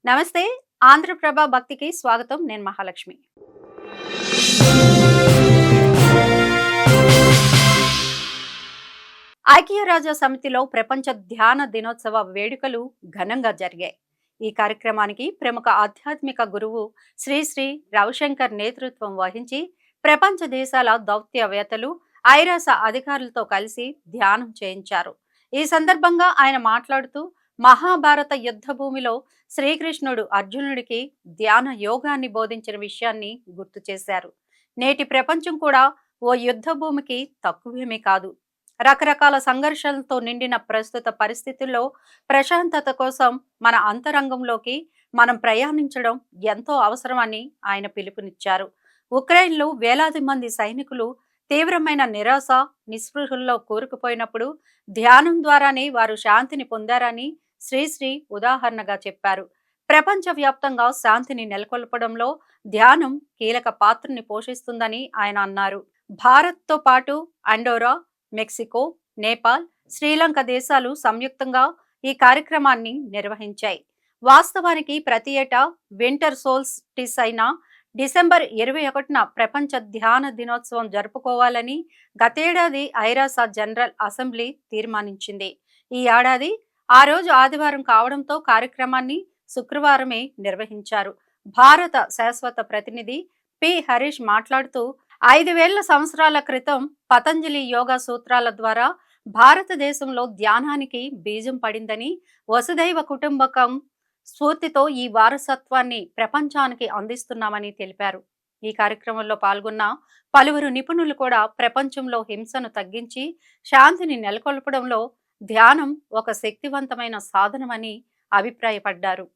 నమస్తే. ఆంధ్రప్రభ భక్తికి స్వాగతం. నేను మహాలక్ష్మి. ఐక్యరాజ్య సమితిలో ప్రపంచ ధ్యాన దినోత్సవ వేడుకలు ఘనంగా జరిగాయి. ఈ కార్యక్రమానికి ప్రముఖ ఆధ్యాత్మిక గురువు శ్రీ శ్రీ రవిశంకర్ నేతృత్వం వహించి ప్రపంచ దేశాల దౌత్యవేత్తలు, ఐరాస అధికారులతో కలిసి ధ్యానం చేయించారు. ఈ సందర్భంగా ఆయన మాట్లాడుతూ మహాభారత యుద్ధ భూమిలో శ్రీకృష్ణుడు అర్జునుడికి ధ్యాన యోగాన్ని బోధించిన విషయాన్ని గుర్తు చేశారు. నేటి ప్రపంచం కూడా ఓ యుద్ధ భూమికి తక్కువేమీ కాదు. రకరకాల సంఘర్షణలతో నిండిన ప్రస్తుత పరిస్థితుల్లో ప్రశాంతత కోసం మన అంతరంగంలోకి మనం ప్రయాణించడం ఎంతో అవసరమని ఆయన పిలుపునిచ్చారు. ఉక్రెయిన్లో వేలాది మంది సైనికులు తీవ్రమైన నిరాశ, నిస్పృహల్లో కూరుకుపోయినప్పుడు ధ్యానం ద్వారానే వారు శాంతిని పొందారని శ్రీశ్రీ ఉదాహరణగా చెప్పారు. ప్రపంచవ్యాప్తంగా శాంతిని నెలకొల్పడంలో ధ్యానం కీలక పాత్రని పోషిస్తుందని ఆయన అన్నారు. భారత్తో పాటు అండోరా, మెక్సికో, నేపాల్, శ్రీలంక దేశాలు సంయుక్తంగా ఈ కార్యక్రమాన్ని నిర్వహించాయి. వాస్తవానికి ప్రతి ఏటా వింటర్ సోల్స్టిస్ అయిన డిసెంబర్ 21న ప్రపంచ ధ్యాన దినోత్సవం జరుపుకోవాలని గతేడాది ఐరాస జనరల్ అసెంబ్లీ తీర్మానించింది. ఈ ఏడాది ఆ రోజు ఆదివారం కావడంతో కార్యక్రమాన్ని శుక్రవారమే నిర్వహించారు. భారత శాశ్వత ప్రతినిధి పి హరీష్ మాట్లాడుతూ 5,000 సంవత్సరాల క్రితం పతంజలి యోగా సూత్రాల ద్వారా భారతదేశంలో ధ్యానానికి బీజం పడిందని, వసుదైవ కుటుంబకం స్ఫూర్తితో ఈ వారసత్వాన్ని ప్రపంచానికి అందిస్తున్నామని తెలిపారు. ఈ కార్యక్రమంలో పాల్గొన్న పలువురు నిపుణులు కూడా ప్రపంచంలో హింసను తగ్గించి శాంతిని నెలకొల్పడంలో ధ్యానం ఒక శక్తివంతమైన సాధనమని అభిప్రాయపడ్డారు.